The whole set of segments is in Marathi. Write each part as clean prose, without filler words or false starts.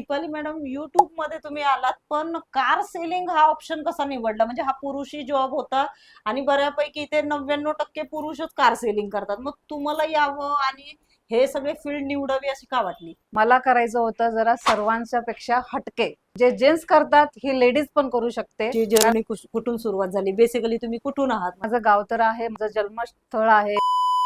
दीपाली मॅडम, युट्यूब मध्ये तुम्ही आलात, पण कार सेलिंग हा ऑप्शन कसा निवडला? म्हणजे हा पुरुषी जॉब होता आणि बऱ्यापैकी ते 99% पुरुषच कार सेलिंग करतात. मग तुम्हाला यावं आणि हे सगळे फील्ड निवडावी अशी का वाटली? मला करायचं होतं जरा सर्वांच्या पेक्षा हटके. जे जेंट्स करतात ही लेडीज पण करू शकते. ची जर्नी कुठून सुरुवात झाली? बेसिकली तुम्ही कुठून आहात? माझं गाव तर आहे, माझं जन्मस्थळ आहे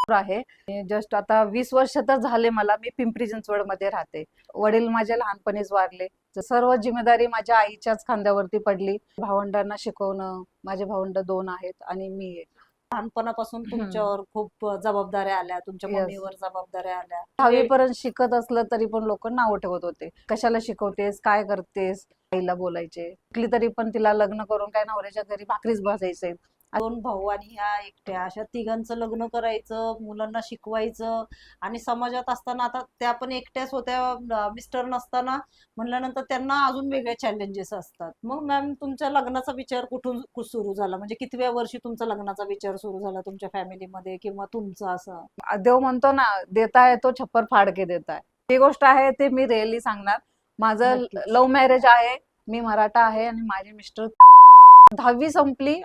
आहे जस्ट आता 20 वर्ष तर झाले मला. मी पिंपरी चिंचवड मध्ये राहते. वडील माझे लहानपणीच वारले. तर सर्व जिम्मेदारी माझ्या आईच्याच खांद्यावरती पडली. भावंडांना शिकवणं, माझे भावंड 2 आहेत आणि मी एक. लहानपणापासून हम्म. तुमच्यावर खूप जबाबदाऱ्या आल्या, तुमच्या येस. मम्मीवर जबाबदाऱ्या आल्या. 10वी पर्यंत शिकत असलं तरी पण लोक नाव ठेवत होते. कशाला शिकवतेस, काय करतेस, आईला बोलायचे. कुठली तरी पण तिला लग्न करून काय नवऱ्याच्या घरी भाकरीच भाजायचे. 2 भाऊ आणि ह्या एकट्या, अशा तिघांचं लग्न करायचं, मुलांना शिकवायचं आणि समाजात असताना आता त्या पण एकट्याच होत्या, मिस्टर नसताना म्हणल्यानंतर त्यांना अजून वेगळे चॅलेंजेस असतात. मग मॅम, तुमच्या लग्नाचा विचार कुठून सुरू झाला? म्हणजे कितव्या वर्षी तुमचा लग्नाचा विचार सुरू झाला तुमच्या फॅमिलीमध्ये किंवा तुमचा असं? देव म्हणतो ना, देता है तो छप्पर फाड के देता है. ती गोष्ट आहे ते मी रिअली सांगणार. माझं नक्कीच. लव्ह मॅरेज आहे. मी मराठा आहे आणि माझे मिस्टर 10वी संपली.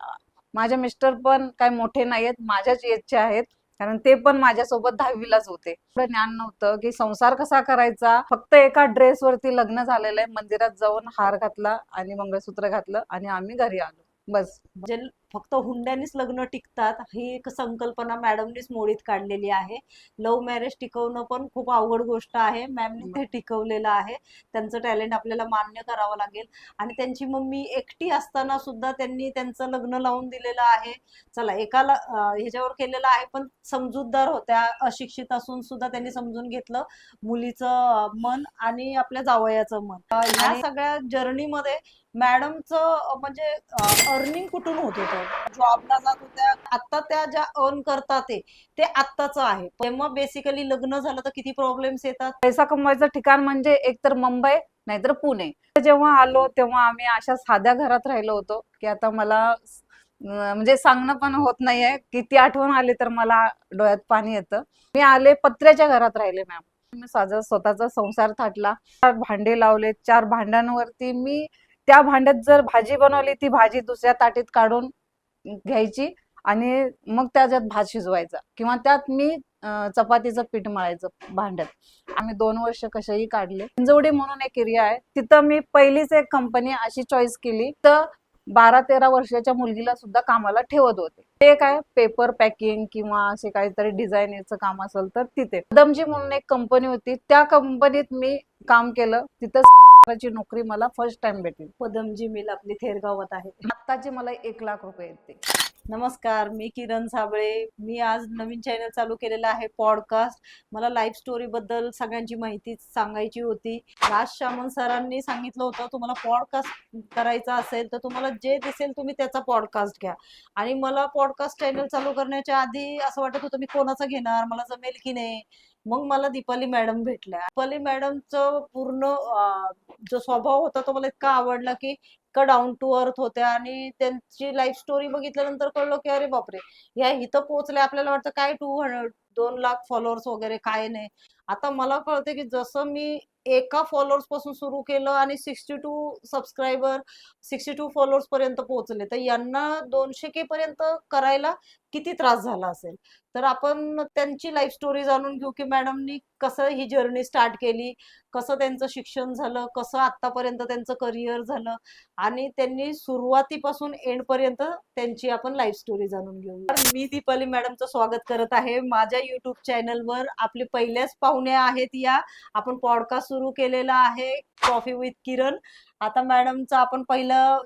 माझे मिस्टर पण काय मोठे नाहीयेत, माझ्याच एजचे आहेत. कारण ते पण माझ्यासोबत 10वी लाच होते. एवढं ज्ञान नव्हतं की संसार कसा करायचा. फक्त एका ड्रेसवरती लग्न झालेलं आहे. मंदिरात जाऊन हार घातला आणि मंगळसूत्र घातलं आणि आम्ही घरी आलो, बस. म्हणजे फक्त हुंड्यानीच लग्न टिकतात ही एक संकल्पना मॅडमनीच मोडीत काढलेली आहे. लव्ह मॅरेज टिकवणं पण खूप अवघड गोष्ट आहे. मॅमनी ते टिकवलेलं आहे. त्यांचं टॅलेंट आपल्याला मान्य करावं लागेल. आणि त्यांची मम्मी एकटी असताना सुद्धा त्यांनी त्यांचं लग्न लावून दिलेलं आहे. चला, एकाला ह्याच्यावर केलेलं आहे, पण समजूतदार होत्या. अशिक्षित असून सुद्धा त्यांनी समजून घेतलं मुलीचं मन आणि आपल्या जावयाचं मन. ह्या आणि सगळ्या जर्नीमध्ये मॅडमचं म्हणजे अर्निंग कुठून होत होतं? जॉबला जात होत्या, आता त्या ज्या अर्न करतात ते आत्ताचं आहे. तेव्हा बेसिकली लग्न झालं तर किती प्रॉब्लेम्स येतात. पैसा कमवायचं ठिकाण म्हणजे एकतर मुंबई नाहीतर पुणे. जेव्हा आलो तेव्हा आम्ही अशा साध्या घरात राहिलो होतो की आता मला म्हणजे सांगणं पण होत नाहीये. किती आठवण आली तर मला डोळ्यात पाणी येतं. मी आले पत्र्याच्या घरात राहिले मॅम. मी माझा स्वतःचा संसार थाटला. 4 भांडे लावले. 4 भांड्यांवरती मी त्या भांड्यात जर भाजी बनवली, ती भाजी दुसऱ्या ताटीत काढून घ्यायची आणि मग त्याच्यात भात शिजवायचा किंवा त्यात मी चपातीचं पीठ मळायचं भांड्यात. आम्ही 2 वर्ष कशाही काढले. हिंजवडी म्हणून एक एरिया आहे, तिथं मी पहिलीच एक कंपनी अशी चॉईस केली तर 12-13 वर्षाच्या मुलगीला सुद्धा कामाला ठेवत होते. ते काय पेपर पॅकिंग किंवा असे काहीतरी डिझाईनचं काम असेल तर तिथे. कदमजी म्हणून एक कंपनी होती, त्या कंपनीत मी काम केलं. तिथं ची नोकरी मला फर्स्ट टाइम भेटली. पदमजी मिल आपली थेरगावात आहे. आत्ताचे मला 1 लाख रुपये येते. नमस्कार, मी किरण साबळे. मी आज नवीन चॅनल चालू केलेला आहे, पॉडकास्ट. मला लाईफ स्टोरी बद्दल सगळ्यांची माहिती सांगायची होती. राज शामन सरांनी सांगितलं होतं, तुम्हाला पॉडकास्ट करायचा असेल तर तुम्हाला जे दिसेल तुम्ही त्याचा पॉडकास्ट घ्या. आणि मला पॉडकास्ट चॅनल चालू करण्याच्या आधी असं वाटत होतं मी कोणाचं घेणार, मला जमेल की नाही. मग मला दीपाली मॅडम भेटल्या. दीपाली मॅडमचं पूर्ण जो स्वभाव होता तो मला इतका आवडला की इतकं डाऊन टू अर्थ होत्या. आणि त्यांची लाईफ स्टोरी बघितल्यानंतर कळलं की अरे बापरे, या इथं पोहोचले. आपल्याला वाटतं काय 2 लाख फॉलोअर्स वगैरे काय नाही. आता मला कळते की जसं मी एका फॉलोअर्स पासून सुरू केलं आणि 62 फॉलोअर्स पर्यंत पोहोचले, तर यांना 200K पर्यंत करायला किती त्रास झाला असेल. तर आपण त्यांची लाईफ स्टोरी जाणून घेऊ की मॅडमनी कसं ही जर्नी स्टार्ट केली, कसं त्यांचं शिक्षण झालं, कसं आतापर्यंत त्यांचं करिअर झालं आणि त्यांनी सुरुवातीपासून एंड पर्यंत त्यांची आपण लाईफ स्टोरी जाणून घेऊ. तर मी दीपाली मॅडमचं स्वागत करत आहे माझ्या युट्यूब चॅनलवर. आपले पहिल्याच पाहुणे आहेत या. आपण पॉडकास्ट सुरू केलेला आहे, कॉफी विथ किरण. आता मॅडमचं आपण पहिलं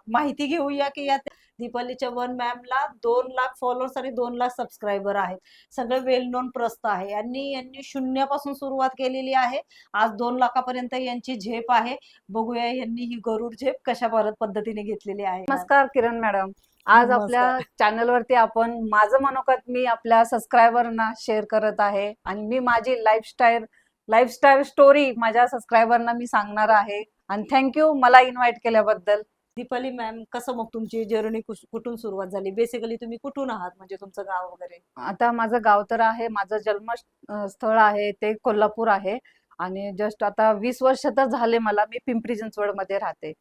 माहिती घेऊया की या दीपाली चव्हाण मॅमला 2 लाख फॉलोअर्स आणि 2 लाख सबस्क्रायबर आहेत. सगळं वेल नोन प्रस्त आहे. यांनी शून्यापासून सुरुवात केलेली आहे. आज 2 लाखापर्यंत यांची झेप आहे. बघूया यांनी ही गरुड झेप कशा पद्धतीने घेतलेली आहे. नमस्कार किरण मॅडम. आज आपल्या नमस्कार. चॅनलवरती आपण माझं मनोगत मी आपल्या सबस्क्रायबरना शेअर करत आहे आणि मी माझी लाईफस्टाईल स्टोरी माझ्या सबस्क्रायबरना मी सांगणार आहे. आणि थँक्यू मला इन्व्हाइट केल्याबद्दल. दीपाली मॅम, कसं मग तुमची जर्नी कुठून सुरुवात झाली? बेसिकली तुम्ही कुठून आहात, म्हणजे तुमचं गाव वगैरे? आता माझं गाव तर आहे, माझं जन्मस्थळ आहे ते कोल्हापूर आहे आणि जस्ट आता 20 वर्ष तर झाले मला, मी पिंपरी चिंचवडमध्ये राहते.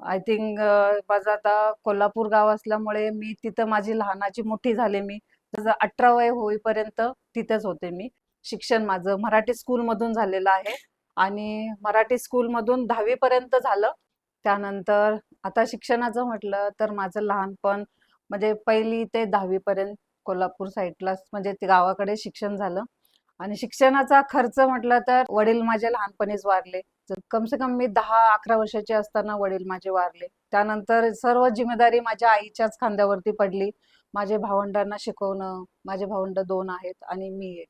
आय थिंक माझं आता कोल्हापूर गाव असल्यामुळे मी तिथं माझी लहानाची मोठी झाले मी. जसं 18 वय होईपर्यंत तिथेच होते मी. शिक्षण माझं मराठी स्कूलमधून झालेलं आहे आणि मराठी स्कूलमधून 10वी पर्यंत झालं. त्यानंतर आता शिक्षणाचं म्हटलं तर माझं लहानपण म्हणजे 1ली ते 10वी पर्यंत कोल्हापूर साईडलाच म्हणजे ते गावाकडे शिक्षण झालं. आणि शिक्षणाचा खर्च म्हटलं तर वडील माझे लहानपणीच वारले. तर कम से कम मी 10-11 वर्षाची असताना वडील माझे वारले. त्यानंतर सर्व जिम्मेदारी माझ्या आईच्याच खांद्यावरती पडली. माझे भावंडांना शिकवणं, माझे भावंड 2 आहेत आणि मी एक.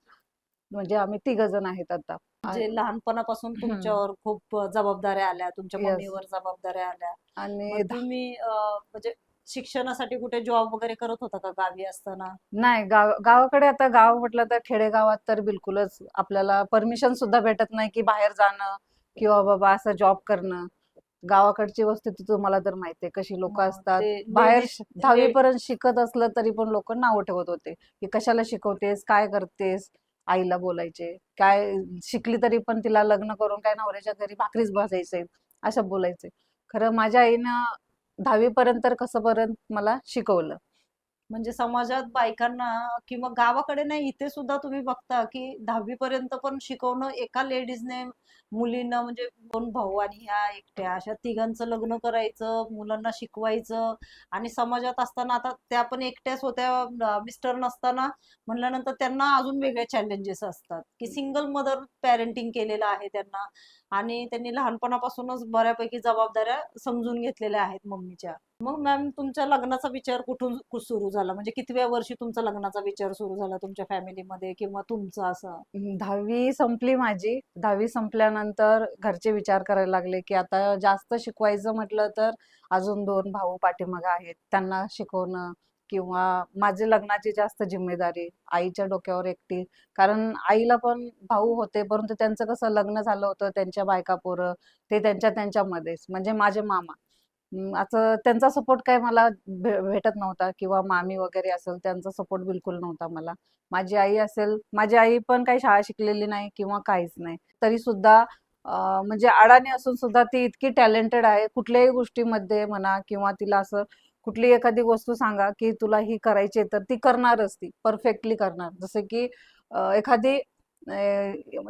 म्हणजे आम्ही 3 जण आहेत आता. म्हणजे लहानपणापासून हम्म. तुमच्यावर खूप जबाबदाऱ्या आल्या, तुमच्या येस. मम्मीवर जबाबदाऱ्या आल्या. मग आणि तुम्ही म्हणजे शिक्षणासाठी कुठे जॉब वगैरे करत होता का गावी असताना? नाही, गावाकडे आता गाव म्हटलं तर खेडेगावात तर बिलकुलच आपल्याला परमिशन सुद्धा भेटत नाही की बाहेर जाणं किंवा बाबा असं जॉब करणं. गावाकडची वस्ती तुम्हाला तर माहितीये कशी लोक असतात. ते बाहेर लेडीज 10वी पर्यंत शिकत असलं तरी पण लोक नावं ठेवत होते की कशाला शिकवतेस, काय करतेस. आईला बोलायचे काय, शिकली तरी पण तिला लग्न करून काय नवऱ्याच्या घरी भाकरीच भाजायचे, असं बोलायचे. खरं माझ्या आईनं 10वी पर्यंत तर कसं पर्यंत मला शिकवलं. म्हणजे समाजात बायकांना किंवा गावाकडे नाही इथे सुद्धा तुम्ही बघता की 10वी पर्यंत पण शिकवणं एका लेडीजने मुलींना म्हणजे 2 भाऊ आणि ह्या एकट्या अशा तिघांचं लग्न करायचं, मुलांना शिकवायचं. आणि समाजात असताना आता त्या पण एकट्याच होत्या, मिस्टर नसताना म्हणल्यानंतर त्यांना अजून वेगळे चॅलेंजेस असतात की सिंगल मदर पॅरेंटिंग केलेलं आहे त्यांना. आणि त्यांनी लहानपणापासूनच बऱ्यापैकी जबाबदाऱ्या समजून घेतलेल्या आहेत मम्मीच्या. मग मॅम तुमच्या लग्नाचा विचार कुठून सुरू झाला, म्हणजे कितव्या वर्षी तुमचा लग्नाचा विचार सुरू झाला तुमच्या फॅमिलीमध्ये किंवा तुमचा असं? 10वी संपली माझी. 10वी संपल्यानंतर घरचे विचार करायला लागले की आता जास्त शिकवायचं म्हटलं तर अजून 2 भाऊ पाठीमागे आहेत, त्यांना शिकवणं किंवा माझी लग्नाची जास्त जिम्मेदारी आईच्या डोक्यावर एकटी. कारण आईला पण भाऊ होते परंतु त्यांचं कसं लग्न झालं होतं, त्यांच्या बायका पोरं ते त्यांच्या त्यांच्यामध्येच म्हणजे माझे मामा. असं त्यांचा सपोर्ट काय मला भेटत नव्हता किंवा मामी वगैरे असेल त्यांचा सपोर्ट बिलकुल नव्हता मला. माझी आई असेल, माझी आई पण काही शाळा शिकलेली नाही किंवा काहीच नाही. तरी सुद्धा म्हणजे अडाणी असून सुद्धा ती इतकी टॅलेंटेड आहे. कुठल्याही गोष्टीमध्ये म्हणा किंवा तिला असं कुठली एखादी वस्तू सांगा की तुला ही करायची आहे, तर ती करणारच, ती परफेक्टली करणार. जसं की एखादी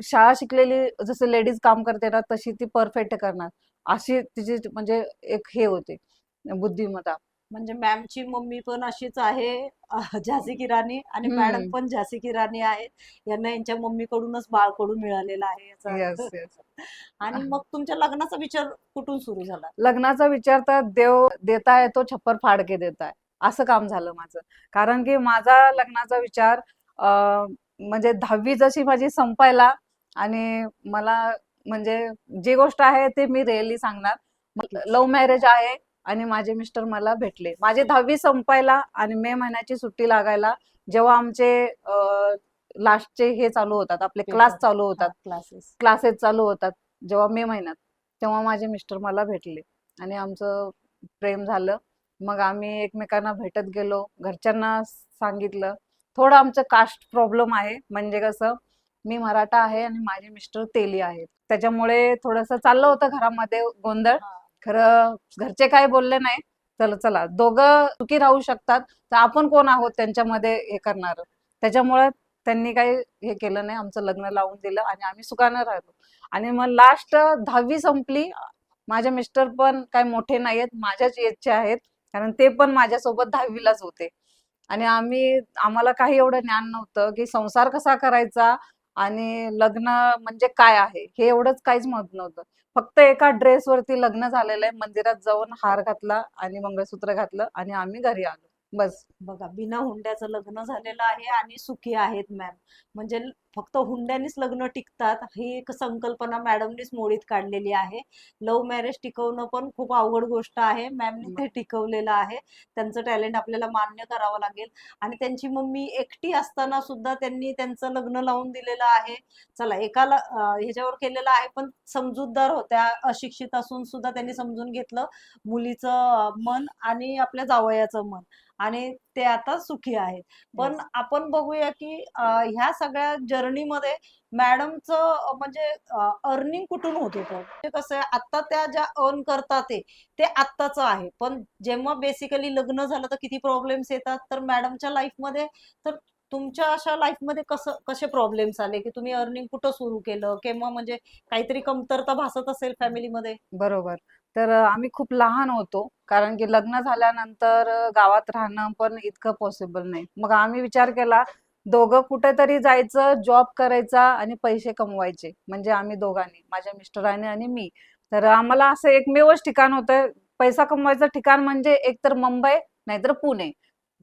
शाळा शिकलेली जसं लेडीज काम करते ना तशी ती परफेक्ट करणार. अशी तिची म्हणजे एक हे होते बुद्धिमत्ता. म्हणजे मॅमची मम्मी पण अशीच आहे, झाशी की राणी, आणि मॅडम हम्म. पण झाशी की राणी आहेत. यांना यांच्या मम्मीकडूनच बाळकडू मिळालेलं आहे याचा अर्थ. Yes, yes. आणि मग तुमच्या लग्नाचा विचार कुठून सुरू झाला? लग्नाचा विचार तर देव देताय तो छप्पर फाड के देताय, असं काम झालं माझं. कारण की माझा लग्नाचा विचार म्हणजे 10वी जशी माझी संपायला आणि मला म्हणजे जी गोष्ट आहे ते मी रिअली सांगणार. नक्कीच. लव्ह मॅरेज आहे आणि माझे मिस्टर मला भेटले माझे 10वी संपायला आणि मे महिन्याची सुट्टी लागायला, जेव्हा आमचे लास्टचे हे चालू होतात, आपले क्लास पेपर. चालू होतात, हा, क्लासेस. क्लासेस चालू होतात, जेव्हा मे महिन्यात, तेव्हा माझे मिस्टर मला भेटले आणि आमचं प्रेम झालं. मग आम्ही एकमेकांना भेटत गेलो, घरच्यांना सांगितलं. थोडं आमचं कास्ट प्रॉब्लेम आहे, म्हणजे कसं मी मराठा आहे आणि माझे मिस्टर तेली आहेत, त्याच्यामुळे थोडंसं चाललं होतं घरामध्ये गोंधळ. हा. खरं घरचे काय बोलले नाही. चला चला, दोघं सुखी राहू शकतात तर आपण कोण आहोत त्यांच्यामध्ये हे करणार. त्याच्यामुळे त्यांनी काही हे केलं नाही, आमचं लग्न लावून दिलं आणि आम्ही सुखानं राहिलो. आणि मग लास्ट 10वी संपली. माझे मिस्टर पण काय मोठे नाहीयेत, माझ्याच एजचे आहेत, कारण ते पण माझ्यासोबत 10वी होते. आणि आम्हाला काही एवढं ज्ञान नव्हतं की संसार कसा करायचा आणि लग्न म्हणजे काय आहे, हे एवढंच काहीच माहित नव्हतं. फक्त एका ड्रेसवरती लग्न झालेलं आहे, मंदिरात जाऊन हार घातला आणि मंगळसूत्र घातलं आणि आम्ही घरी आलो, बस. बघा, बिना हुंड्याचं लग्न झालेलं आहे आणि सुखी आहेत मॅम. म्हणजे फक्त हुंड्यानेच लग्न टिकतात ही एक संकल्पना मॅडमनीच मोडीत काढलेली आहे. लव्ह मॅरेज टिकवणं पण खूप अवघड गोष्ट आहे, मॅमनी ते टिकवलेलं आहे. त्यांचं टॅलेंट आपल्याला मान्य करावं लागेल. आणि त्यांची मम्मी एकटी असताना सुद्धा त्यांनी त्यांचं लग्न लावून दिलेलं आहे. चला, एकाला ह्याच्यावर केलेलं आहे, पण समजूतदार होत्या, अशिक्षित असून सुद्धा त्यांनी समजून घेतलं मुलीचं मन आणि आपल्या जावयाचं मन. आणि ते आता सुखी आहेत. पण Yes. आपण बघूया की ह्या सगळ्या जर्नीमध्ये मॅडमचं म्हणजे अर्निंग कुठून होत होतं? म्हणजे कसं आहे, आता त्या ज्या अर्न करतात ते आत्ताचं आहे. पण जेव्हा बेसिकली लग्न झालं तर किती प्रॉब्लेम्स येतात. तर मॅडमच्या लाईफमध्ये, तर तुमच्या अशा लाईफमध्ये कसे प्रॉब्लेम्स आले की तुम्ही अर्निंग कुठं सुरू केलं? केव्हा म्हणजे काहीतरी कमतरता भासत असेल फॅमिलीमध्ये? बरोबर. तर आम्ही खूप लहान होतो. कारण की लग्न झाल्यानंतर गावात राहणं पण इतकं पॉसिबल नाही. मग आम्ही विचार केला, दोघं कुठेतरी जायचं, जॉब करायचा आणि पैसे कमवायचे. म्हणजे आम्ही दोघांनी, माझ्या मिस्टरांनी आणि मी. तर आम्हाला असं एकमेवच ठिकाण होतं, पैसा कमवायचं ठिकाण म्हणजे एकतर मुंबई नाहीतर पुणे.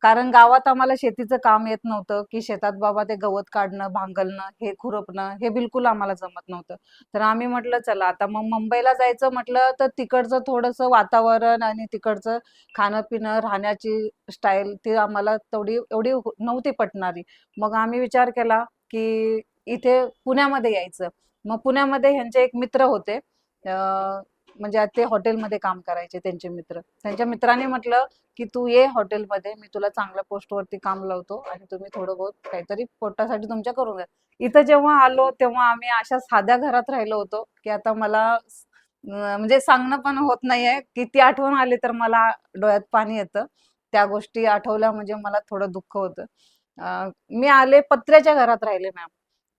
कारण गावात आम्हाला शेतीचं काम येत नव्हतं, की शेतात बाबा ते गवत काढणं, भांगलणं, हे खुरपणं हे बिलकुल आम्हाला जमत नव्हतं. तर आम्ही म्हटलं चला आता मग मुंबईला जायचं म्हटलं तर तिकडचं थोडंसं वातावरण आणि तिकडचं खाणं-पिणं, राहण्याची स्टाईल ती आम्हाला तेवढी एवढी नव्हती पटणारी. मग आम्ही विचार केला, की इथे पुण्यामध्ये यायचं. मग पुण्यामध्ये ह्यांचे एक मित्र होते. म्हणजे ते हॉटेलमध्ये काम करायचे त्यांचे मित्र. त्यांच्या मित्राने म्हटलं, की "तू ये हॉटेलमध्ये, मी तुला चांगल्या पोस्टवरती काम लावतो आणि तुम्ही थोडं बहुत काहीतरी पोटासाठी तुमच्या करून घ्या." इथं जेव्हा आलो तेव्हा आम्ही अशा साध्या घरात राहिलो होतो, की आता मला म्हणजे सांगणं पण होत नाहीये, की ती आठवण आली तर मला डोळ्यात पाणी येतं. त्या गोष्टी आठवल्या म्हणजे मला थोडं दुःख होतं. मी आले पत्र्याच्या घरात राहिले मॅम.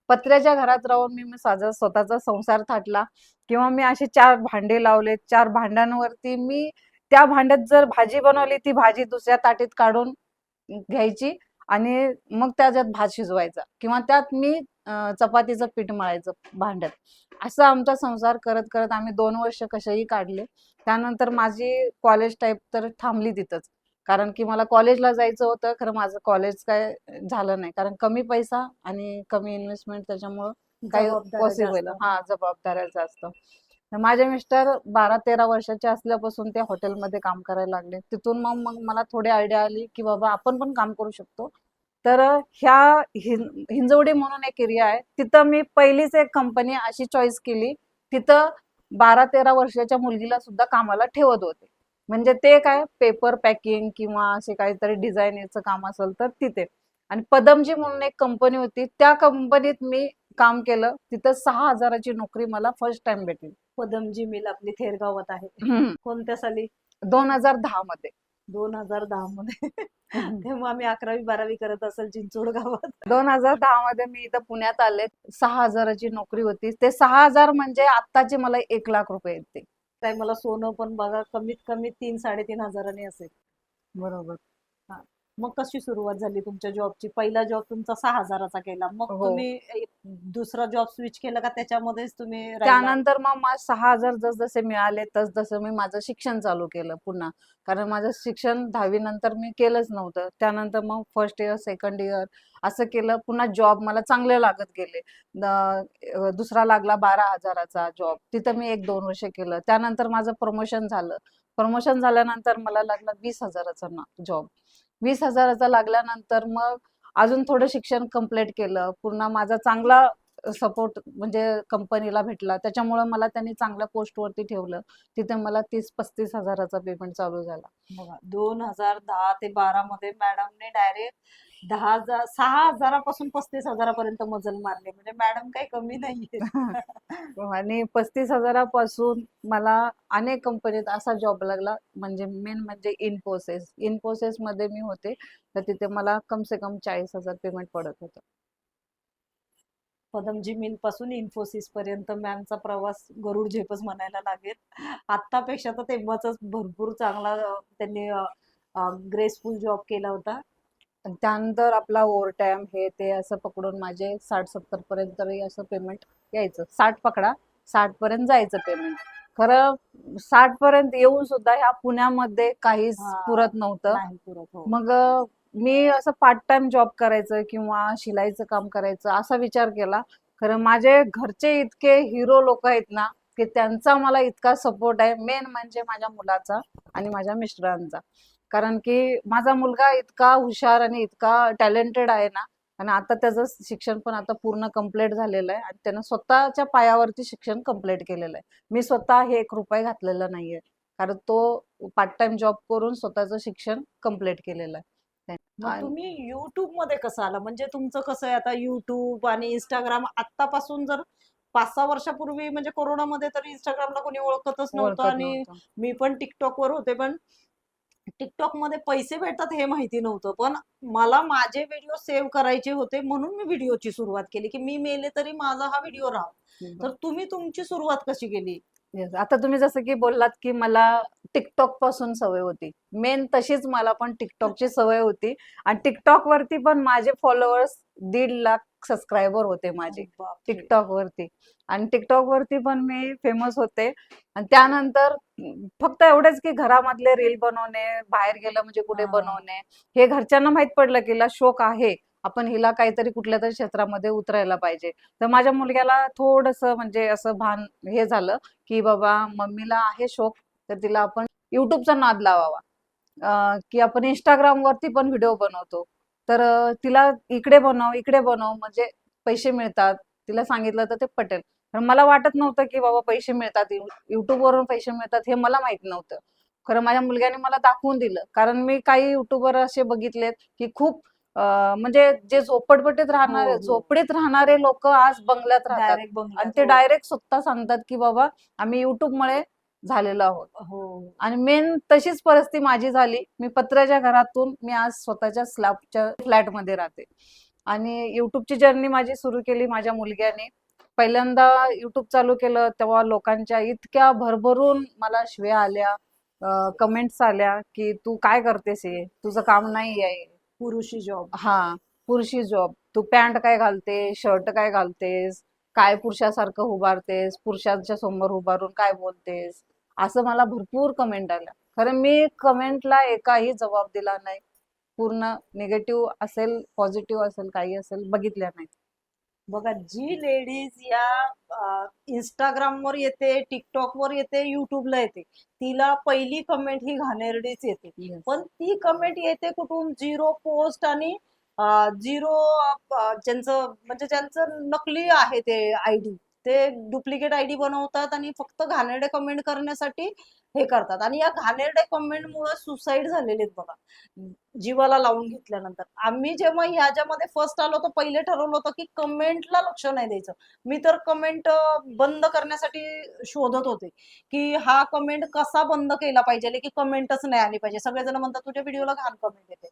पत्र्याच्या घरात राहून मी माझा स्वतःचा संसार थाटला किंवा मी असे 4 भांडे लावले. 4 भांड्यांवरती मी त्या भांड्यात जर भाजी बनवली, ती भाजी दुसऱ्या ताटीत काढून घ्यायची आणि मग त्याच्यात भात शिजवायचा किंवा त्यात मी चपातीचं पीठ मळायचं भांड्यात. असा आमचा संसार करत-करत आम्ही 2 वर्ष कसेही काढले. त्यानंतर माझी कॉलेज टाईप तर थांबली तिथंच. कारण की मला कॉलेजला जायचं होतं. खरं माझं कॉलेज काय झालं नाही. कारण कमी पैसा आणि कमी इन्व्हेस्टमेंट त्याच्यामुळं काही जबाबदाऱ्या पॉसिबल जास्त. हां, जबाबदाऱ्या जास्त. तर माझे मिस्टर 12-13 वर्षाचे असल्यापासून ते हॉटेलमध्ये काम करायला लागले. तिथून मग मग मला थोडी आयडिया आली, की बाबा आपण पण काम करू शकतो. तर ह्या हिंजवडी म्हणून एक एरिया आहे. तिथं मी पहिलीच एक कंपनी अशी चॉईस केली. तिथं 12-13 वर्षाच्या मुलगीला सुद्धा कामाला ठेवत होते. म्हणजे ते काय पेपर पॅकिंग किंवा असे काहीतरी डिझायनिंगचं काम असेल तर तिथे. आणि पदमजी म्हणून एक कंपनी होती. त्या कंपनीत मी काम केलं. तिथं 6,000 ची नोकरी मला फर्स्ट टाईम भेटली. पदमजी मिल आपली थेरगावात आहे. हं. कोणत्या साली? 2010 मध्ये. 2010 मध्ये. हं. तेव्हा आम्ही 11वी-12वी करत असेल चिंचोड गावात. 2010 मध्ये मी इथं पुण्यात आले. 6,000 ची नोकरी होती. ते 6,000 म्हणजे आत्ताचे मला 1,00,000 रुपये आहेत ते. काय मला सोनं पण बघा कमीत कमी 3-3.5 हजारांनी असेल. बरोबर. हा. मग कशी सुरुवात झाली तुमच्या जॉबची? पहिला जॉब तुमचा 6,000चा केला. मग हो. तुम्ही दुसरा जॉब स्विच केला का त्याच्यामध्येच तुम्ही राहिला? त्यानंतर मग मला 6,000 जसजसे मिळाले तसं मी माझं शिक्षण चालू केलं पुन्हा. कारण माझं शिक्षण 10वी नंतर मी केलंच नव्हतं. त्यानंतर मग फर्स्ट इयर, सेकंड इयर असं केलं. पुन्हा जॉब मला चांगले लागत गेले. दुसरा लागला 12,000चा जॉब. तिथं मी 1-2 वर्ष केलं. त्यानंतर माझं प्रमोशन झालं. प्रमोशन झाल्यानंतर मला लागला 20,000चा जॉब. 20,000चा लागल्यानंतर मग अजून थोडं शिक्षण कंप्लीट केलं. पुन्हा माझा चांगला सपोर्ट म्हणजे कंपनीला भेटला. त्याच्यामुळे मला त्यांनी चांगल्या पोस्टवरती ठेवलं. तिथे मला 30-35 हजाराचा पेमेंट चालू झाला. बघा 2010 ते 12 मध्ये मॅडमने डायरेक्ट 10,000 6,000 पासून 35,000 पर्यंत मजल मारली. म्हणजे मॅडम काही कमी नाहीये. आणि 35,000 पासून मला अनेक कंपनीत असा जॉब लागला म्हणजे मेन म्हणजे इन्फोसिस. इन्फोसिसमध्ये मी होते. तर तिथे मला कम से कम 40,000 पेमेंट पडत होतं. पदमजी मिल पासून इन्फोसिस पर्यंत मॅमचा प्रवास गरुड झेपच म्हणायला लागेल. आत्तापेक्षा तर तेव्हाच भरपूर चांगला त्यांनी ग्रेसफुल जॉब केला होता. आणि त्यानंतर आपला ओव्हरटाईम हे ते असं पकडून माझे 60-70 पर्यंत तरी असं पेमेंट यायचं. 60 पकडा, 60 पर्यंत जायचं पेमेंट. खरं 60 पर्यंत येऊन सुद्धा ह्या पुण्यामध्ये काहीच हा, पुरत नव्हतं. नाही पुरत. हो. मग मी असं पार्ट टाइम जॉब करायचं किंवा शिलाईचं काम करायचं असा विचार केला. खरं माझे घरचे इतके हिरो लोक आहेत ना, की त्यांचा मला इतका सपोर्ट आहे. मेन म्हणजे माझ्या मुलाचा आणि माझ्या मिस्टरांचा. कारण की माझा मुलगा इतका हुशार आणि इतका टॅलेंटेड आहे ना आणि आता त्याचं शिक्षण पण आता पूर्ण कंप्लीट झालेलं आहे आणि त्यानं स्वतःच्या पायावरती शिक्षण कंप्लीट केलेलं आहे. मी स्वतः हे 1 रुपया घातलेला नाहीये. कारण तो पार्ट टाइम जॉब करून स्वतःचं शिक्षण कंप्लीट केलेलं आहे. मग आणि तुम्ही युट्यूब मध्ये कसं आला, म्हणजे तुमचं कसं आहे आता युट्यूब आणि इंस्टाग्राम आत्तापासून जर 5-6 वर्षापूर्वी म्हणजे कोरोनामध्ये तर इंस्टाग्रामला कोणी ओळखतच नव्हतं ओळखत आणि नव्हतं. मी पण टिकटॉकवर होते, पण टिकटॉक मध्ये पैसे भेटतात हे माहिती नव्हतं. पण मला माझे व्हिडिओ सेव्ह करायचे होते म्हणून मी व्हिडिओची सुरुवात केली, की मी मेले तरी माझा हा व्हिडिओ राहावा. तर तुम्ही तुमची सुरुवात कशी केली? येस. आता तुम्ही जसं की बोललात की मला टिकटॉक पासून सवय होती. मेन तशीच मला पण टिकटॉकची सवय होती आणि टिकटॉक वरती पण माझे फॉलोअर्स 1.5 लाख सबस्क्रायबर होते माझे अरे बापरे! टिकटॉक वरती. आणि टिकटॉक वरती पण मी फेमस होते. आणि त्यानंतर फक्त एवढेच की घरामधले रील बनवणे, बाहेर गेलं म्हणजे कुठे हा. बनवणे, हे घरच्यांना माहित पडलं की हिला शौक आहे. आपण हिला काहीतरी कुठल्या तरी क्षेत्रामध्ये उतरायला पाहिजे. तर माझ्या मुलग्याला थोडंसं म्हणजे असं भान हे झालं की बाबा मम्मीला आहे शौक, तर तिला आपण युट्यूबचा नाद लावावा. की आपण इंस्टाग्राम वरती पण व्हिडिओ बनवतो. तर तिला इकडे बनव म्हणजे पैसे मिळतात. तिला सांगितलं तर ते पटेल. पण मला वाटत नव्हतं की बाबा पैसे मिळतात, युट्यूब वरून पैसे मिळतात हे मला माहित नव्हतं. खरं माझ्या मुलग्याने मला दाखवून दिलं. कारण मी काही युट्यूबर असे बघितलेत की खूप म्हणजे जे हो, हो. झोपडीत राहणारे लोक आज बंगल्यात राहतात. डायरेक्ट आणि बंगल्यात. ते हो. डायरेक्ट स्वतः सांगतात की बाबा आम्ही युट्यूबमुळे झालेलो आहोत. हो. आणि मेन तशीच परिस्थिती माझी झाली. मी पत्र्याच्या घरातून मी आज स्वतःच्या स्लॅबच्या फ्लॅटमध्ये राहते. आणि युट्यूबची जर्नी माझी सुरू केली माझ्या मुलग्याने. पहिल्यांदा युट्यूब चालू केलं तेव्हा लोकांच्या इतक्या भरभरून मला शिव्या आल्या, कमेंट्स आल्या की तू काय करतेस हे? तुझं काम नाही आहे. पुरुषी जॉब. हा, पुरुषी जॉब. तू पॅन्ट काय घालते, शर्ट काय घालतेस, काय पुरुषासारखं उभारतेस, पुरुषांच्या समोर उभारून काय बोलतेस, असं मला भरपूर कमेंट आल्या. खरं मी कमेंटला एकाही जबाब दिला नाही. पूर्ण निगेटिव्ह असेल, पॉझिटिव्ह असेल, काही असेल, बघितल्या नाही. बघा, जी लेडीज या इंस्टाग्रामवर येते, टिकटॉकवर येते, युट्यूबला येते, तिला पहिली कमेंट ही घाणेरडीच येते. येस. पण ती कमेंट येते कुठून? झिरो पोस्ट आणि झिरो ज्यांचं म्हणजे ज्यांचं नकली आहे ते आयडी, ते डुप्लिकेट आयडी बनवतात आणि फक्त घाणेरडे कमेंट करण्यासाठी हे करतात. आणि या घाणेरड्या कमेंटमुळे सुसाईड झालेले आहेत बघा, जीवाला लावून घेतल्यानंतर. आम्ही जेव्हा ह्याच्यामध्ये फर्स्ट आलो तर पहिले ठरवलं होतं की कमेंटला लक्ष नाही द्यायचं. मी तर कमेंट बंद करण्यासाठी शोधत होते की हा कमेंट कसा बंद केला पाहिजे की कमेंटच नाही आली पाहिजे. सगळेजण म्हणतात तुझ्या व्हिडिओला घाण कमेंट येते.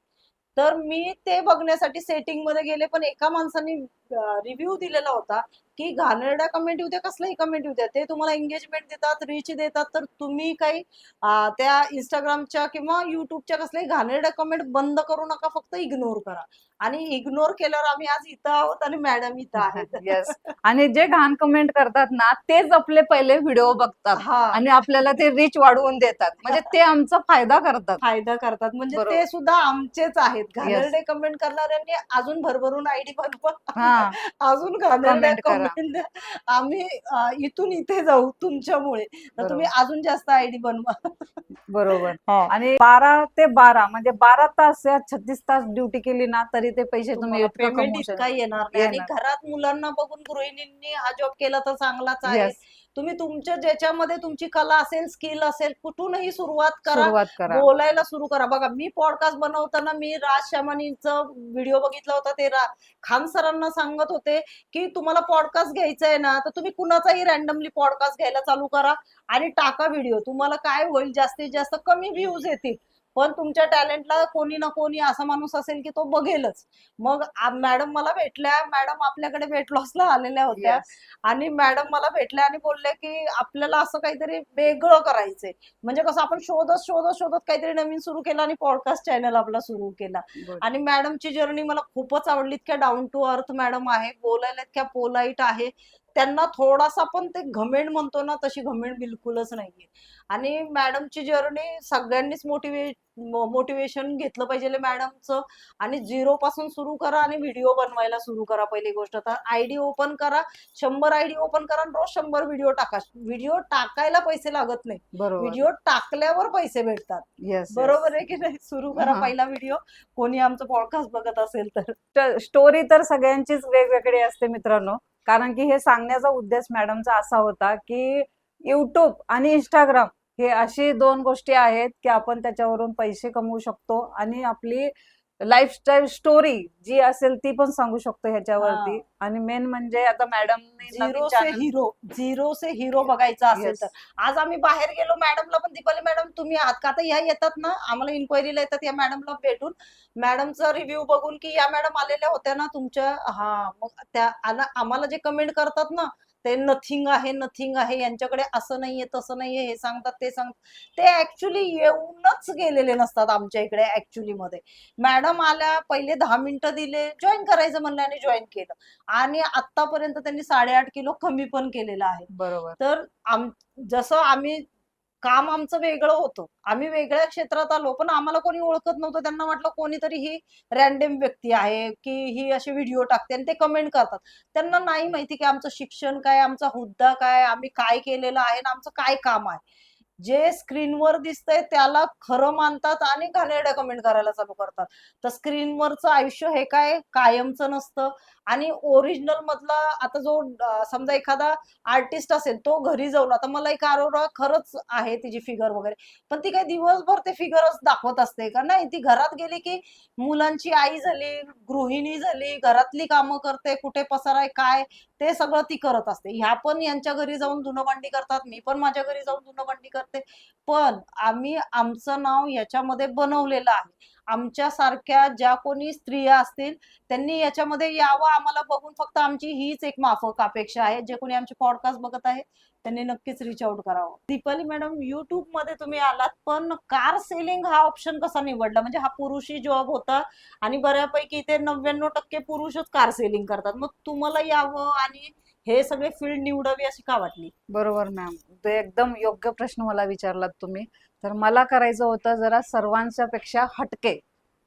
तर मी ते बघण्यासाठी सेटिंग मध्ये गेले, पण एका माणसाने रिव्ह्यू दिलेला होता की घाणेरड्या कमेंट येऊ द्या, कसलाही कमेंट येऊ द्या, ते तुम्हाला एंगेजमेंट देतात, रीच देतात, तर तुम्ही काही त्या इंस्टाग्रामच्या किंवा युट्यूबच्या कसल्याही घाणेरड्या कमेंट बंद करू नका, फक्त इग्नोर करा. आणि इग्नोर केल्यावर आम्ही आज इथं आहोत आणि मॅडम इथं आहेत. येस. आणि जे घाण कमेंट करतात ना तेच आपले पहिले व्हिडिओ बघतात हा. आणि आपल्याला ते रीच वाढवून देतात. म्हणजे ते आमचा फायदा करतात. फायदा करतात, म्हणजे ते बरोबर. सुद्धा आमचेच आहेत. येस. घाणेरडे कमेंट करणाऱ्यांनी अजून भरभरून आयडी बनवा, हा, अजून घाणेरड्या कमेंट करा. कमेंट द्या. आम्ही इथून इथे जाऊ तुमच्यामुळे, तर तुम्ही बरोबर. अजून जास्त आयडी बनवा. बरोबर. हा. आणि 12 ते 12 म्हणजे 12 तास या 36 तास ड्युटी केली ना तरी ते पैसे तुम्ही तुम्हाला इतकं पेमेंट कमवू इतका शकता. येणार नाही. आणि येणार. घरात मुलांना बघून गृहिणींनी हा जॉब केला तर चांगलाच आहे. येस. तुम्ही तुमच्या ज्याच्यामध्ये तुमची कला असेल, स्किल असेल, कुठूनही सुरुवात करा, सुरुवात करा. बोलायला सुरू करा. बघा, मी पॉडकास्ट बनवताना मी राज शमानीचं व्हिडिओ बघितला होता. ते खान सरांना सांगत होते की तुम्हाला पॉडकास्ट घ्यायचा आहे ना, तर तुम्ही कुणाचाही रॅन्डमली पॉडकास्ट घ्यायला चालू करा आणि टाका व्हिडिओ. तुम्हाला काय होईल, जास्तीत जास्त कमी व्ह्यूज येतील, पण तुमच्या टॅलेंटला कोणी ना कोणी असा माणूस असेल की तो बघेलच. मग मॅडम मला भेटल्या, मॅडम आपल्याकडे वेट लॉसला आलेल्या होत्या येस. आणि मॅडम मला भेटल्या आणि बोलल्या की आपल्याला असं काहीतरी वेगळं करायचंय. म्हणजे कसं, आपण शोधत शोधत शोधत काहीतरी नवीन सुरू केलं आणि पॉडकास्ट चॅनल आपला सुरू केला. गुड. आणि मॅडमची जर्नी मला खूपच आवडली. इतक्या डाऊन टू अर्थ मॅडम आहे, बोलायला इतक्या पोलाईट आहे. त्यांना थोडासा पण ते घमेंड म्हणतो ना, तशी घमेंड बिलकुलच नाहीये. आणि मॅडमची जर्नी सगळ्यांनीच मोटिवेशन घेतलं पाहिजे मॅडमचं. आणि झिरो पासून सुरू करा आणि व्हिडिओ बनवायला सुरू करा. पहिली गोष्ट तर आयडी ओपन करा, 100 आयडी ओपन करा आणि रोज 100 व्हिडिओ टाका. व्हिडिओ टाकायला पैसे लागत नाही, बरोबर. व्हिडिओ टाकल्यावर पैसे भेटतात. येस. बरोबर आहे की नाही? सुरू करा हा. पहिला व्हिडिओ, कोणी आमचं पॉडकास्ट बघत असेल तर. स्टोरी तर सगळ्यांचीच वेगवेगळी असते मित्रांनो. कारण की हे सांगण्याचा उद्देश मॅडमचा असा होता की युट्यूब आणि इंस्टाग्राम हे अशी 2 गोष्टी आहेत की आपण त्याच्यावरून पैसे कमवू शकतो आणि आपली लाईफस्टाईल स्टोरी जी असेल ती पण सांगू शकतो ह्याच्यावरती. हा. आणि मेन म्हणजे आता मॅडमने नवीन झिरो से चॅनल. हिरो, झिरो से हिरो बघायचं असेल येस. तर आज आम्ही बाहेर गेलो, मॅडमला पण दीपाली मॅडम तुम्ही आहात का, आता ह्या येतात ना आम्हाला इन्क्वायरीला येतात, या मॅडमला भेटून मॅडमचा रिव्ह्यू बघून की या मॅडम आलेल्या होत्या ना तुमच्या, हा मग त्या आम्हाला जे कमेंट करतात ना ते नथिंग आहे, नथिंग आहे, यांच्याकडे असं नाहीये तसं नाहीये, हे सांगतात ते सांगतात, ते ऍक्च्युली येऊनच गेलेले नसतात आमच्या इकडे ऍक्च्युली मध्ये. मॅडम आल्या, पहिले 10 मिनिटं दिले, जॉईन करायचं म्हणलं आणि जॉईन केलं, आणि आतापर्यंत त्यांनी 8.5 किलो कमी पण केलेलं आहे. बरोबर. तर जसं आम्ही काम आमचं वेगळं होतं, आम्ही वेगळ्या क्षेत्रात आलो, पण आम्हाला कोणी ओळखत नव्हतं, त्यांना वाटलं कोणीतरी ही रॅन्डम व्यक्ती आहे की ही अशी व्हिडिओ टाकते, आणि ते कमेंट करतात. त्यांना नाही माहिती की आमचं शिक्षण काय, आमचा हुद्दा काय, आम्ही काय केलेलं आहे ना आमचं काय काम आहे. जे स्क्रीनवर दिसतंय त्याला खरं मानतात आणि घाणेरड्या कमेंट करायला चालू करतात. तर स्क्रीनवरचं आयुष्य हे काय कायमचं नसतं, आणि ओरिजिनल मधला आता जो समजा एखादा आर्टिस्ट असेल तो घरी जाऊन, आता मलाइका अरोरा खरंच आहे तिची फिगर वगैरे, पण ती काही दिवसभर ते फिगरच दाखवत असते का, नाही, ती घरात गेली की मुलांची आई झाली, गृहिणी झाली, घरातली कामं करते, कुठे पसार आहे काय ते सगळं ती करत असते. ह्या पण यांच्या घरी जाऊन धुणं भांडी करतात, मी पण माझ्या घरी जाऊन धुणं भांडी करते, पण आम्ही आमचं नाव याच्यामध्ये बनवलेलं आहे. आमच्या सारख्या ज्या कोणी स्त्रिया असतील त्यांनी याच्यामध्ये यावं, आम्हाला बघून फक्त आमची हीच एक माफक अपेक्षा आहे. जे कोणी आमचे पॉडकास्ट बघत आहे त्यांनी नक्कीच रीच आउट करावं. दीपाली मॅडम, युट्यूब मध्ये तुम्ही आलात, पण कार सेलिंग हा ऑप्शन कसा निवडला? म्हणजे हा पुरुषी जॉब होता आणि बऱ्यापैकी इथे 99% पुरुषच कार सेलिंग करतात, मग तुम्हाला यावं आणि हे सगळे फील्ड निवडावी अशी का वाटली? बरोबर मॅम, ते एकदम योग्य प्रश्न मला विचारलात तुम्ही. तर मला करायचं होतं जरा सर्वांच्या पेक्षा हटके,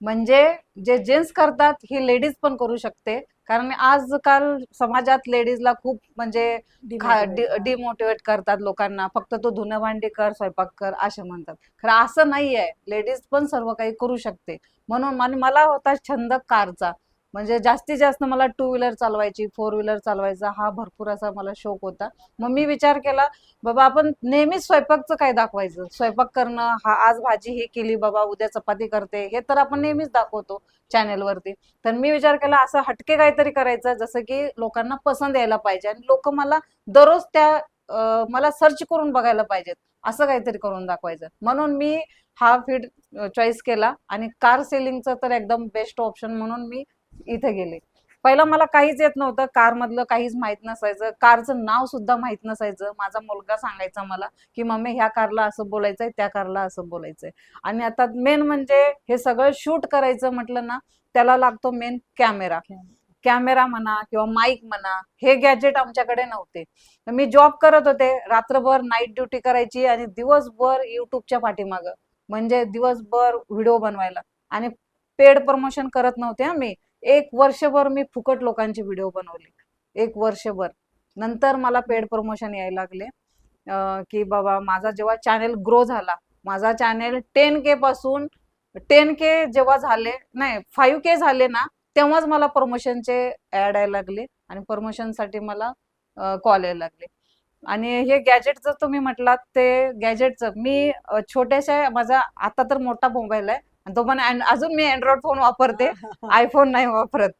म्हणजे जे जेंट्स करतात ही लेडीज पण करू शकते. कारण आजकाल समाजात लेडीजला खूप म्हणजे डिमोटिवेट. डिमोटिवेट करतात लोकांना, फक्त तू धुणं भांडी कर, स्वयंपाक कर असे म्हणतात. खरं असं नाही आहे, लेडीज पण सर्व काही करू शकते. म्हणून मला होता छंद कारचा, म्हणजे जास्तीत जास्त मला टू व्हीलर चालवायची, फोर व्हीलर चालवायचा हा भरपूर असा मला शौक होता. मग मी विचार केला, बाबा आपण नेहमीच स्वयंपाकचं काय दाखवायचं, स्वयंपाक करणं, हा आज भाजी हे केली बाबा, उद्या चपाती करते, हे तर आपण नेहमीच दाखवतो चॅनेलवरती. तर मी विचार केला असं हटके काहीतरी करायचं, जसं की लोकांना पसंत यायला पाहिजे आणि लोक मला दररोज मला सर्च करून बघायला पाहिजेत, असं काहीतरी करून दाखवायचं. म्हणून मी हा फील्ड चॉईस केला आणि कार सेलिंगचं तर एकदम बेस्ट ऑप्शन म्हणून मी इथे गेले. पहिला मला काहीच येत नव्हतं, कार मधलं काहीच माहित नसायचं, कारचं नाव सुद्धा माहित नसायचं. माझा मुलगा सांगायचा मला की मम्मी ह्या कारला असं बोलायचंय, त्या कारला असं बोलायचंय. आणि आता मेन म्हणजे हे सगळं शूट करायचं म्हटलं ना, त्याला लागतो मेन कॅमेरा. कॅमेरा म्हणा किंवा माईक म्हणा, हे गॅजेट आमच्याकडे नव्हते. तर मी जॉब करत होते, रात्रभर नाईट ड्युटी करायची आणि दिवसभर युट्यूबच्या पाठीमागं, म्हणजे दिवसभर व्हिडिओ बनवायला. आणि पेड प्रमोशन करत नव्हते मी. 1 वर्षभर मी फुकट लोकांचे व्हिडिओ बनवले, 1 वर्षभर. नंतर मला पेड प्रमोशन यायला लागले. की बाबा माझा जेव्हा चॅनेल ग्रो झाला, माझा चॅनेल 10K पासून 10K जेव्हा झाले, नाही 5K झाले ना, तेव्हाच मला प्रमोशनचे ऍड यायला लागले आणि प्रमोशनसाठी मला कॉल यायला लागले. आणि हे गॅजेटचं तुम्ही म्हटलात, ते गॅजेटचं मी छोट्याशा, माझा आता तर मोठा मोबाईल आहे आणि तो पण अजून मी अँड्रॉइड फोन वापरते, आयफोन नाही वापरत.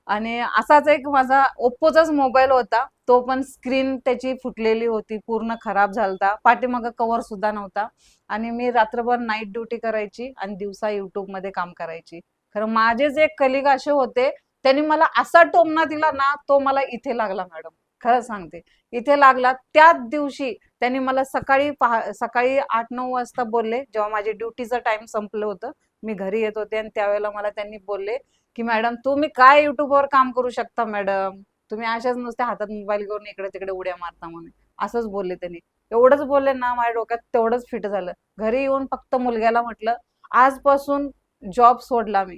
आणि असाच एक माझा ओप्पोचाच मोबाईल होता, तो पण स्क्रीन त्याची फुटलेली होती, पूर्ण खराब झालता, पाठीमागं कव्हर सुद्धा नव्हता. आणि मी रात्रभर नाईट ड्युटी करायची आणि दिवसा युट्यूब मध्ये काम करायची. खरं माझे जे कलिग असे होते, त्यांनी मला असा टोमणा दिला ना, तो मला इथे लागला मॅडम, खरं सांगते, इथे लागला. त्याच दिवशी त्यांनी मला सकाळी 8-9 वाजता बोलले, जेव्हा माझे ड्युटीचं टाइम संपलं होतं, मी घरी येत होते, आणि त्यावेळेला मला त्यांनी बोलले की मॅडम तुम्ही काय युट्यूबवर काम करू शकता मॅडम, तुम्ही अशाच नुसत्या हातात मोबाईल घेऊन इकडे तिकडे उड्या मारता म्हणून, असंच बोलले त्यांनी. एवढंच बोलले ना, माझ्या डोक्यात तेवढंच फिट झालं. घरी येऊन फक्त मुलग्याला म्हटलं, आजपासून जॉब सोडला मी,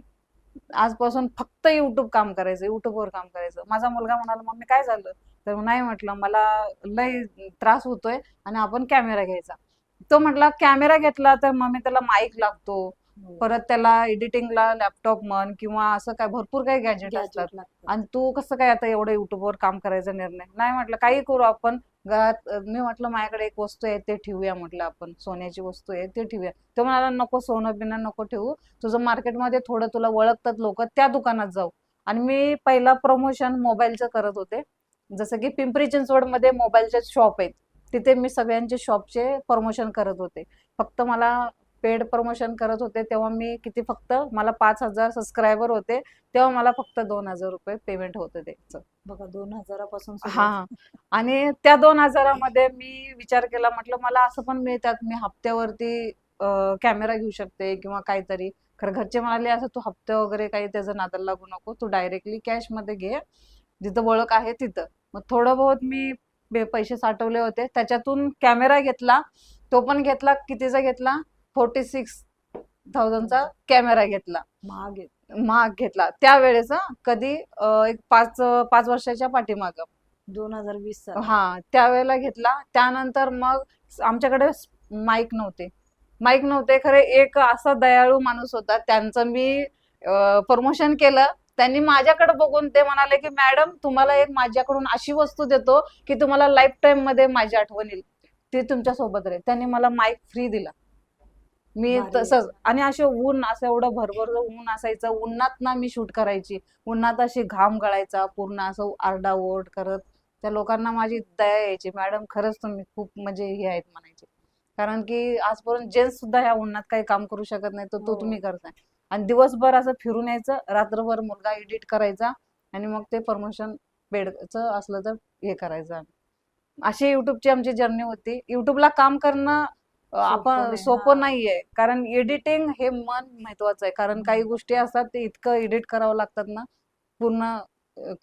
आजपासून फक्त युट्यूब काम करायचं, युट्यूबवर काम करायचं. माझा मुलगा म्हणाला मम्मी काय झालं, तर नाही म्हटलं मला लय त्रास होतोय आणि आपण कॅमेरा घ्यायचा. तो म्हटला कॅमेरा घेतला तर मम्मी त्याला माईक लागतो, परत त्याला एडिटिंगला लॅपटॉप म्हण किंवा असं काय भरपूर काही गॅजेट असतात, आणि तू कसं काय आता एवढं युट्यूबवर काम करायचा निर्णय. नाही म्हटलं काही करू आपण, घरात मी म्हटलं माझ्याकडे एक वस्तू आहे ते ठेवूया, म्हटलं आपण सोन्याची वस्तू आहे ते ठेवूया. तो म्हणाला नको, सोनं बिनं नको ठेवू, तुझं मार्केटमध्ये थोडं तुला ओळखतात लोक, त्या दुकानात जाऊ. आणि मी पहिला प्रमोशन मोबाईलचं करत होते. जसं की पिंपरी चिंचवडमध्ये मोबाईलचे शॉप आहेत, तिथे मी सगळ्यांचे शॉपचे प्रमोशन करत होते. फक्त मला पेड प्रमोशन करत होते तेव्हा मी किती, फक्त मला 5,000 सबस्क्रायबर होते, तेव्हा मला फक्त 2,000 रुपये पेमेंट होतं त्याचं. बघा 2000 पासून हा. सुरुवात. आणि त्या 2,000 मध्ये मी विचार केला, म्हटलं मला असं पण मिळतात, मी हप्त्यावरती कॅमेरा घेऊ शकते किंवा काहीतरी. खरं घरचे म्हणाले असं तू हप्ते वगैरे काही त्याचं नादाला लागू नको, तू डायरेक्टली कॅश मध्ये घे, जिथं ओळख आहे तिथं. मग थोडं बहुत मी पैसे साठवले होते, त्याच्यातून कॅमेरा घेतला. तो पण घेतला, कितीचा घेतला, 46,000चा कॅमेरा घेतला. महाग आहे. महाग घेतला त्यावेळेस, कधी एक 5 वर्षाच्या पाठीमाग. 2020 साली. हा, त्यावेळेला घेतला. त्यानंतर मग आमच्याकडे माईक नव्हते खरे. एक असा दयाळू माणूस होता, त्यांचं मी प्रमोशन केलं. त्यांनी माझ्याकडे बघून ते म्हणाले की मॅडम तुम्हाला एक माझ्याकडून अशी वस्तू देतो की तुम्हाला लाईफ टाईम मध्ये माझी आठवण येईल, ती तुमच्या सोबत राहील. त्यांनी मला माईक फ्री दिला. मी भारी. तसंच. आणि असे ऊन, असं एवढं भरभर ऊन असायचं, उन्हात ना मी शूट करायची. उन्हात अशी घाम गळायचा पूर्ण, असं आरडाओरड करत. त्या लोकांना माझी दया यायची, मॅडम खरंच तुम्ही खूप म्हणजे हे आहेत म्हणायचे. कारण की आजपर्यंत जेंट्स सुद्धा ह्या उन्हात काही काम करू शकत नाही, तर तो हो. तुम्ही करताय. आणि दिवसभर असं फिरून यायचं, रात्रभर मुलगा एडिट करायचा, आणि मग ते प्रमोशन बेडचं असलं तर हे करायचं आम्ही. अशी युट्यूबची आमची जर्नी होती. युट्यूबला काम करणं आपण नाही. सोपं हा. नाहीये, कारण एडिटिंग हे मन महत्वाचं आहे. कारण काही गोष्टी असतात ते इतकं एडिट करावं लागतात ना, पूर्ण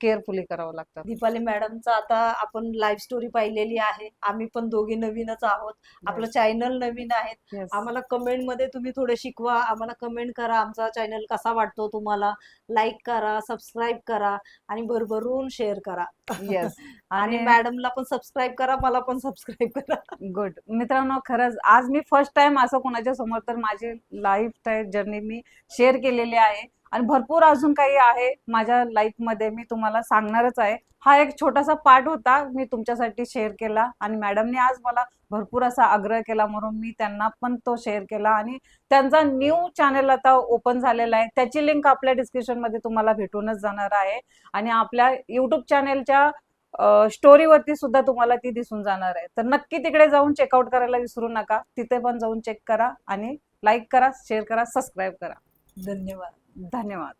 केअरफुली करावं लागतात. दीपाली मॅडमचा आता आपण लाईव्ह स्टोरी पाहिलेली आहे. आम्ही पण दोघी नवीनच आहोत. आपलं Yes. चॅनल नवीन आहे. Yes. आम्हाला कमेंट मध्ये तुम्ही थोडे शिकवा, आम्हाला कमेंट करा, आमचा चॅनल कसा वाटतो तुम्हाला, लाईक करा, सबस्क्राईब करा आणि भरभरून शेअर करा. येस. आणि आणि मॅडमला पण सबस्क्राईब करा, मला पण सबस्क्राईब करा. गुड मित्रांनो, खरंच आज मी फर्स्ट टाइम असं कोणाच्या समोर तर माझी लाईफ टाईम जर्नी मी शेअर केलेली आहे. आणि भरपूर अजून काही आहे माझ्या लाईफ मध्ये, मी तुम्हाला सांगणारच आहे. हा एक छोटासा पार्ट होता, मी तुमच्यासाठी शेअर केला. आणि मॅडमने आज मला भरपूर असा आग्रह केला म्हणून मी त्यांना पण तो शेअर केला. आणि त्यांचा न्यू चॅनल आता ओपन झालेला आहे, त्याची लिंक आपल्या डिस्क्रिप्शन मध्ये तुम्हाला भेटूनच जाणार आहे. आणि आपल्या युट्यूब चॅनेलच्या स्टोरीवरती सुद्धा तुम्हाला ती दिसून जाणार आहे. तर नक्की तिकडे जाऊन चेकआउट करायला विसरू नका. तिथे पण जाऊन चेक करा आणि लाईक करा, शेअर करा, सबस्क्राईब करा. धन्यवाद. धन्यवाद.